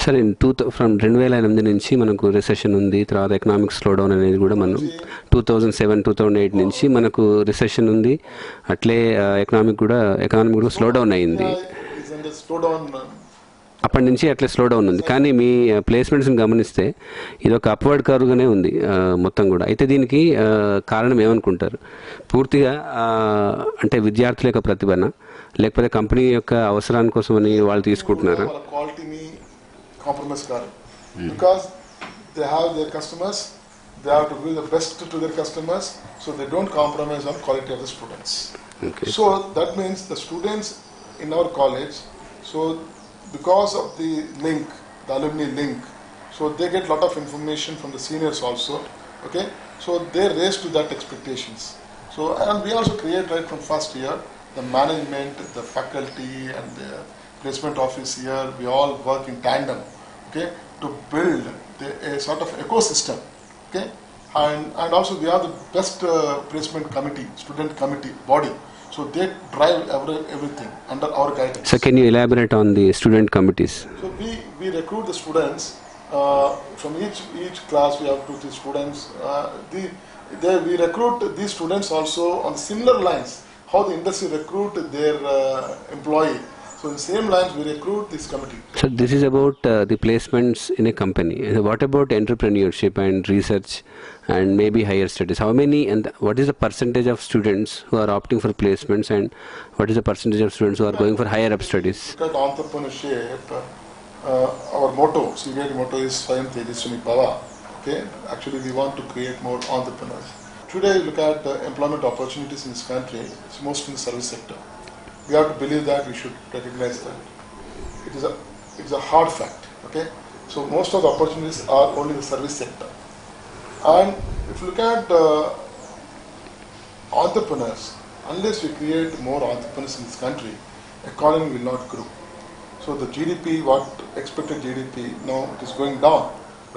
సరే ఫ్రమ్ 2008 నుంచి మనకు రిసెషన్ ఉంది, తర్వాత ఎకనామిక్ స్లో డౌన్ అనేది కూడా మనం 2007-2008 నుంచి మనకు రిసెషన్ ఉంది, అట్లే ఎకనామిక్ కూడా స్లో డౌన్ అయింది. అప్పటి నుంచి అట్లే స్లో డౌన్ ఉంది. కానీ మీ ప్లేస్మెంట్స్ని గమనిస్తే ఇది ఒక అప్వర్డ్ కర్వ్గానే ఉంది మొత్తం కూడా. అయితే దీనికి కారణం ఏమనుకుంటారు? పూర్తిగా అంటే విద్యార్థుల యొక్క ప్రతిభన, లేకపోతే కంపెనీ యొక్క అవసరాని కోసమని వాళ్ళు తీసుకుంటున్నారా? Compromise card because they have their customers, they have to give the best to their customers, so they don't compromise on quality of the students. Okay. So that means the students in our college, so because of the link, the alumni link, so they get lot of information from the seniors also. Okay, so they raise to that expectations. So and we also create right from first year the management, the faculty and the placement office here, we all work in tandem, okay, to build a sort of ecosystem, okay, and also we have the best placement committee, student committee body, so they drive everything under our guidance. So can you elaborate on the student committees? So we recruit the students from each class. We have 2-3 students. We recruit these students also on similar lines how the industry recruit their employee. So in the same lines we recruit this committee. So this is about the placements in a company. What about entrepreneurship and research and maybe higher studies? How many and what is the percentage of students who are opting for placements, and what is the percentage of students who are going for higher up studies? Look at entrepreneurship. Our motto, CBIT motto is Swayam Tejaswini Bhava. Okay, actually we want to create more entrepreneurs. Today look at the employment opportunities in this country. It's mostly in the service sector. We have to believe that, we should recognize that. It is a hard fact, okay? So most of the opportunities are only in the service sector. And if you look at entrepreneurs, unless we create more entrepreneurs in this country, economy will not grow. So the GDP, what expected GDP, now it is going down,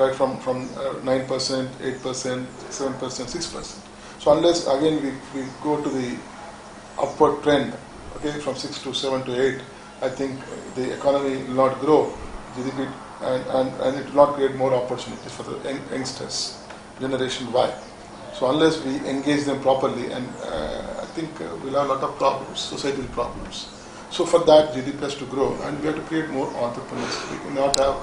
right, from 9%, 8%, 7%, 6%. So unless again we go to the upward trend, okay, from 6 to 7 to 8, I think the economy will not grow, GDP, and it will not create more opportunities for the youngsters, Generation Y. So unless we engage them properly, and I think we'll have a lot of problems, societal problems. So for that, GDP has to grow, and we have to create more entrepreneurs. We cannot have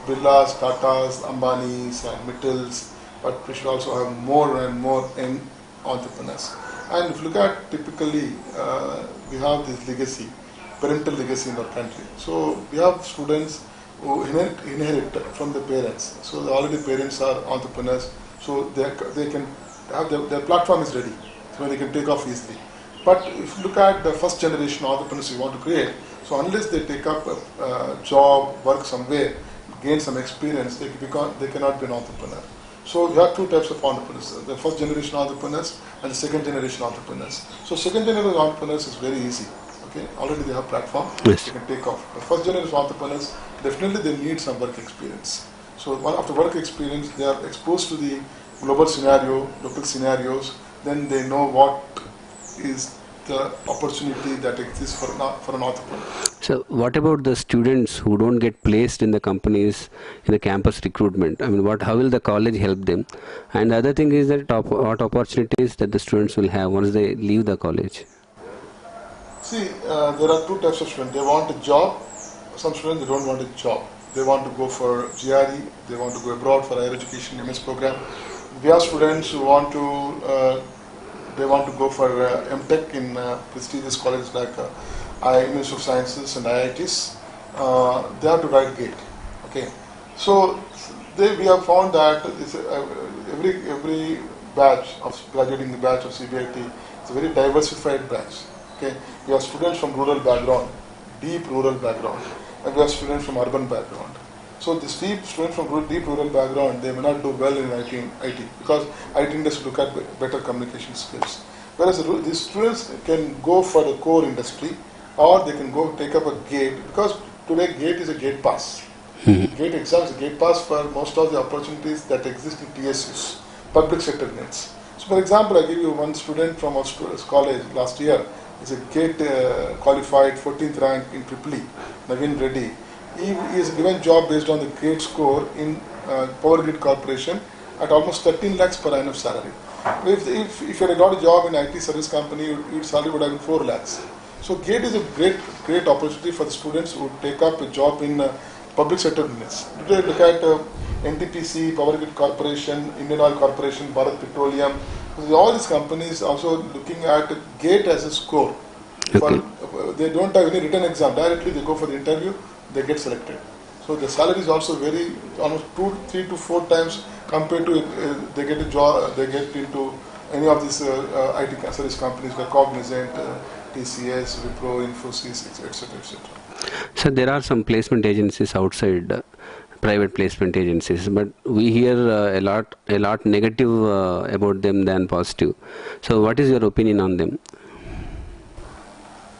Birlas, Tatas, Ambanis, and Mittals, but we should also have more and more young entrepreneurs. And if you look at typically, we have this legacy, parental legacy in our country. So we have students who inherit from the parents. So already parents are entrepreneurs, so they can have their platform is ready, so they can take off easily. But if you look at the first generation entrepreneurs we want to create, so unless they take up a job, work somewhere, gain some experience, they cannot be an entrepreneur. So you have two types of entrepreneurs, the first generation entrepreneurs and the second generation entrepreneurs. So second generation entrepreneurs is very easy, okay, already they have platform, yes, they can take off. The first generation entrepreneurs, definitely they need some work experience. So after work experience, they are exposed to the global scenario, local scenarios, then they know what is the opportunity that exists for an entrepreneur. So what about the students who don't get placed in the companies in the campus recruitment? I mean, how will the college help them? And the other thing is that what opportunities that the students will have once they leave the college? See, there are two types of students. They want a job. Some students, they don't want a job. They want to go for GRE, they want to go abroad for higher education MS program. We have students who want to go for MTech in prestigious colleges like University of Sciences and IITs. They have to write GATE. Okay, so we have found that every batch of graduating the batch of CBIT is a very diversified batch. Okay, we have students from rural background, deep rural background, and we have students from urban background. So the students from deep rural background, they may not do well in IT because IT industry look at better communication skills. Whereas these students can go for the core industry, or they can go take up a GATE, because today GATE is a gate pass. GATE exam is a gate pass for most of the opportunities that exist in TSUs, public sector nets. So for example, I give you one student from our college last year. He's a GATE qualified 14th rank in Tripoli, Naveen Reddy. he is given job based on the grade score in Power Grid Corporation at almost 13 lakhs per annum salary. If you had got a job in IT service company, your salary would have been 4 lakhs. So GATE is a great opportunity for the students who take up a job in public sector units. Today look at NTPC, Power Grid Corporation, Indian Oil Corporation, Bharat Petroleum. All these companies also looking at GATE as a score. Okay. They don't have any written exam. Directly they go for the interview, they get selected. So the salary is also very, almost 2, 3 to 4 times compared to they get a job, they get into any of these IT service companies like Cognizant, TCS, Wipro, Infosys, etc., etc. So there are some placement agencies outside, private placement agencies, but we hear a lot negative about them than positive. So what is your opinion on them?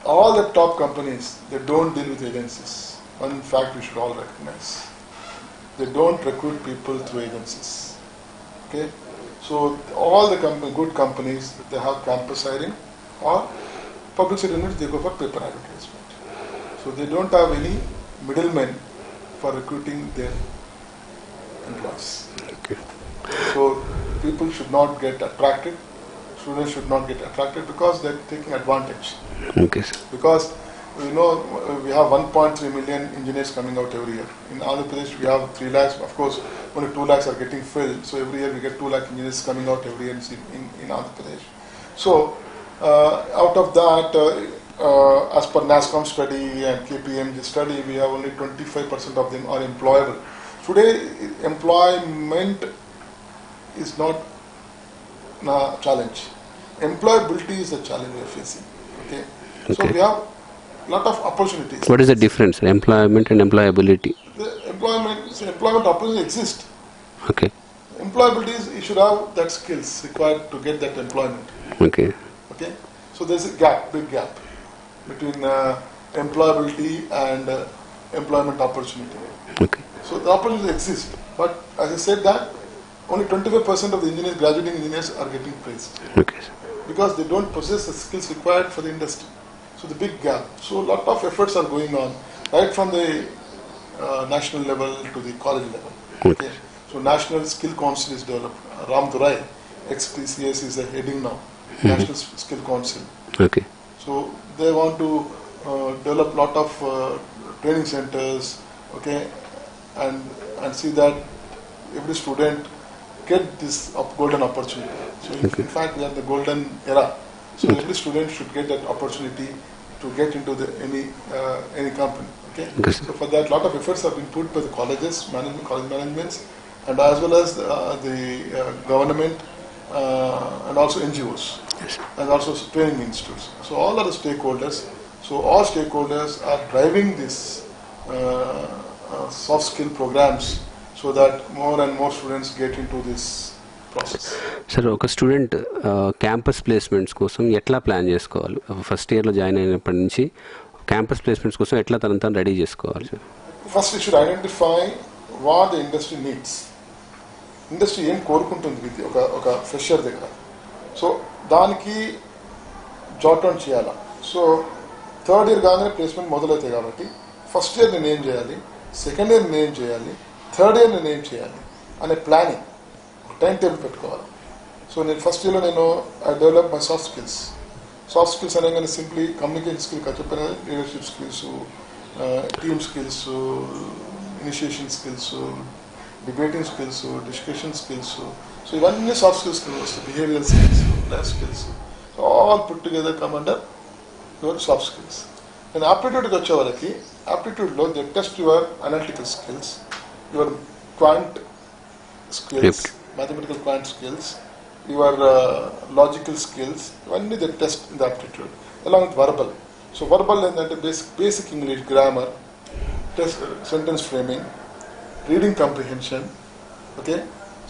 All the top companies, they don't deal with agencies. One fact we should all recognize. They don't recruit people through agencies. Okay? So all the good companies, they have campus hiring, or public sector units, they go for paper advertisement. So they don't have any middlemen for recruiting their employees. Okay. So people should not get attracted, students should not get attracted because they're taking advantage. Okay, sir. Because we know we have 1.3 million engineers coming out every year. In Andhra Pradesh we have 3 lakhs, of course only 2 lakhs are getting filled, so every year we get 2 lakh engineers coming out every year in Andhra Pradesh. So out of that, as per NASCOM study and KPMG study, we have only 25% of them are employable. Today employment is not a challenge. Employability is the challenge we are facing. Okay? So we have a lot of opportunities. What is the difference, employment and employability? The employment opportunities exist. Okay. Employability is you should have that skills required to get that employment. Okay. Okay. So there's a gap, big gap between employability and employment opportunity. Okay. So the opportunities exist, but as I said that only 25% of the engineers, graduating engineers are getting placed. Okay, sir. Because they don't possess the skills required for the industry. So the big gap. So a lot of efforts are going on, right from the national level to the college level. Okay. So National Skill Council is developed. Ram Durai, ex-TCS, is heading now. National Skill Council. Okay. So they want to develop lot of training centers, okay, and see that every student get this golden opportunity. So in fact we are the golden era. So every student should get that opportunity to get into any company. Okay. So for that, lot of efforts have been put by the colleges, college managements, and as well as the government and also NGOs, and also training institutes. So all are the stakeholders. So all stakeholders are driving this soft skill programs so that more and more students get into this process. Sir ఒక student campus placements కోసం ఎట్లా plan చేసుకోవాలి? First ఇయర్లో join అయినప్పటి నుంచి campus placements కోసం ఎట్లా తను రెడీ చేసుకోవాలి sir? First you should identify what the industry needs. Industry ఏం కోరుకుంటుంది ఒక ఫ్రెషర్ దగ్గర. సో దానికి జాట్ డౌన్ చేయాలా. సో థర్డ్ ఇయర్ కాగానే ప్లేస్మెంట్ మొదలవుతాయి కాబట్టి ఫస్ట్ ఇయర్ నేను ఏం చేయాలి, సెకండ్ ఇయర్ నేను ఏం చేయాలి, థర్డ్ ఇయర్ నేను ఏం చేయాలి అనే ప్లానింగ్ టైం టేబుల్ పెట్టుకోవాలి. సో నేను ఫస్ట్ ఇయర్లో I develop my soft skills. Soft skills అనగానే సింప్లీ కమ్యూనికేషన్ స్కిల్ చెప్పిన leadership skills, team skills, initiation skills, debating skills, discussion skills. So ఇవన్నీ సాఫ్ట్ స్కిల్స్ వస్తాయి. Behavioural skills, life skills, all put together come under your soft skills. నేను ఆప్టిట్యూడ్కి వచ్చే వరకు ఆప్టిట్యూడ్లో they test your analytical skills, your quant skills, mathematical quant skills, your logical skills, ivanni they test in the aptitude along with verbal. So verbal endante basic English grammar, test sentence framing, reading comprehension, okay.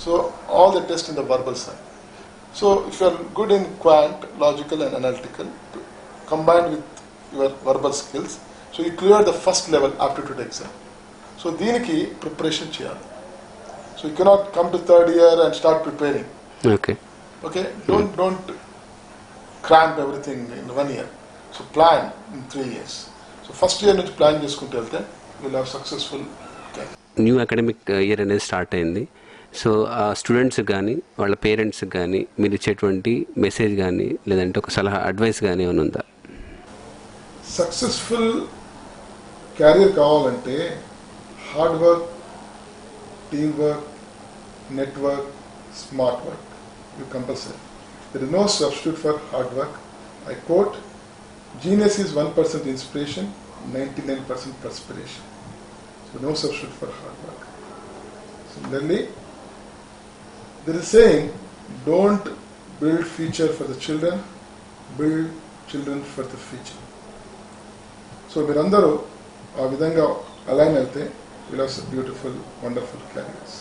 So all the test in the verbal side. So if you are good in quant, logical and analytical combined with your verbal skills, so you clear the first level aptitude exam. So దీనికి preparation చేయాలి. So you cannot come to third year and start preparing. Okay. Okay. Don't cramp everything in 1 year. So plan in 3 years. So first year నుంచి plan చేసుకుంటూ వెళ్తే we'll have successful career. New academic year అనేది start అయింది. So ఆ స్టూడెంట్స్కి కానీ వాళ్ళ పేరెంట్స్కి కానీ మీరు ఇచ్చేటువంటి మెసేజ్ కానీ లేదంటే ఒక సలహా అడ్వైస్ కానీ ఏమైనా ఉందా? సక్సెస్ఫుల్ క్యారియర్ కావాలంటే hard work, team work, network, smart work you compulsory. There is no substitute for hard work. I quote, genius is 1% inspiration, 99% perspiration. So no substitute for hard work. Similarly, there is saying, don't build future for the children, build children for the future. So మీరందరూ ఆ విధంగా align అయితే we'll have some beautiful, wonderful careers.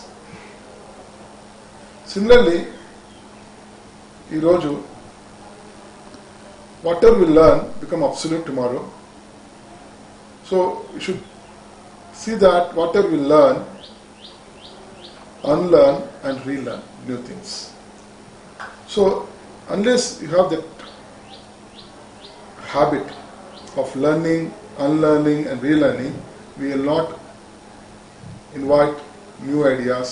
Similarly, ఈరోజు whatever we learn become absolute tomorrow. So we should see that whatever we learn, unlearn and relearn new things. So unless you have that habit of learning, unlearning and relearning, we will not invite new ideas,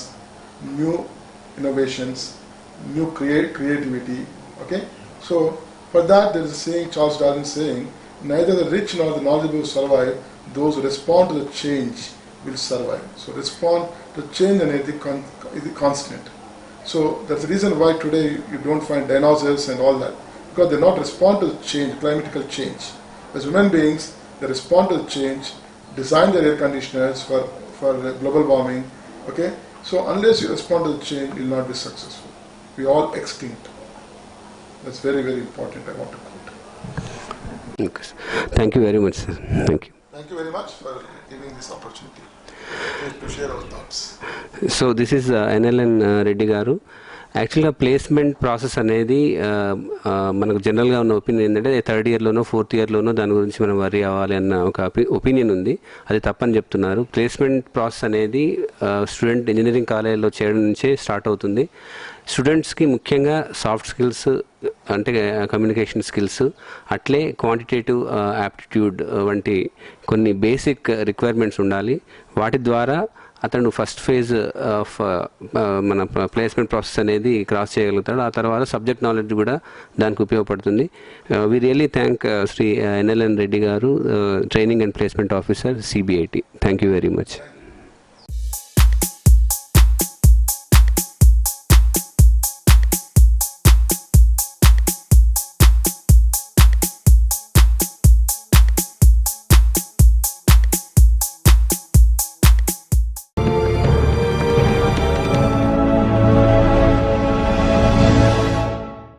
new innovations, new creativity. Okay, so for that there is a saying, Charles Darwin saying, neither the rich nor the knowledgeable survive, those who respond to the change will survive. So respond to change and is the constant. So that's the reason why today you don't find dinosaurs and all that, because they not respond to the change, climatical change. As human beings, they respond to the change, design their air conditioners for global warming. Okay, so unless you respond to the change, you will not be successful. We are all extinct. That's very, very important. I want to quote. Okay. Thank you very much, sir. Thank you. Thank you very much for giving this opportunity to share our thoughts. So this is NLN Reddy garu. యాక్చువల్గా placement process అనేది మనకు జనరల్గా ఉన్న opinion ఏంటంటే third ఇయర్లోనో fourth ఇయర్లోనో దాని గురించి మనం worry అవ్వాలి అన్న ఒక ఒపీనియన్ ఉంది. అది తప్పని చెప్తున్నారు. ప్లేస్మెంట్ ప్రాసెస్ అనేది స్టూడెంట్ ఇంజనీరింగ్ కాలేజీలో చేయడం నుంచే స్టార్ట్ అవుతుంది. స్టూడెంట్స్కి ముఖ్యంగా సాఫ్ట్ స్కిల్స్ అంటే కమ్యూనికేషన్ స్కిల్స్, అట్లే క్వాంటిటేటివ్ యాప్టిట్యూడ్ వంటి కొన్ని బేసిక్ రిక్వైర్మెంట్స్ ఉండాలి. వాటి ద్వారా అతను ఫస్ట్ ఫేజ్ ఆఫ్ మన ప్లేస్మెంట్ ప్రాసెస్ అనేది క్రాస్ చేయగలుగుతాడు. ఆ తర్వాత సబ్జెక్ట్ నాలెడ్జ్ కూడా దానికి ఉపయోగపడుతుంది. We really thank Shri NLN Reddy garu, training and placement officer, CBIT. Thank you very much.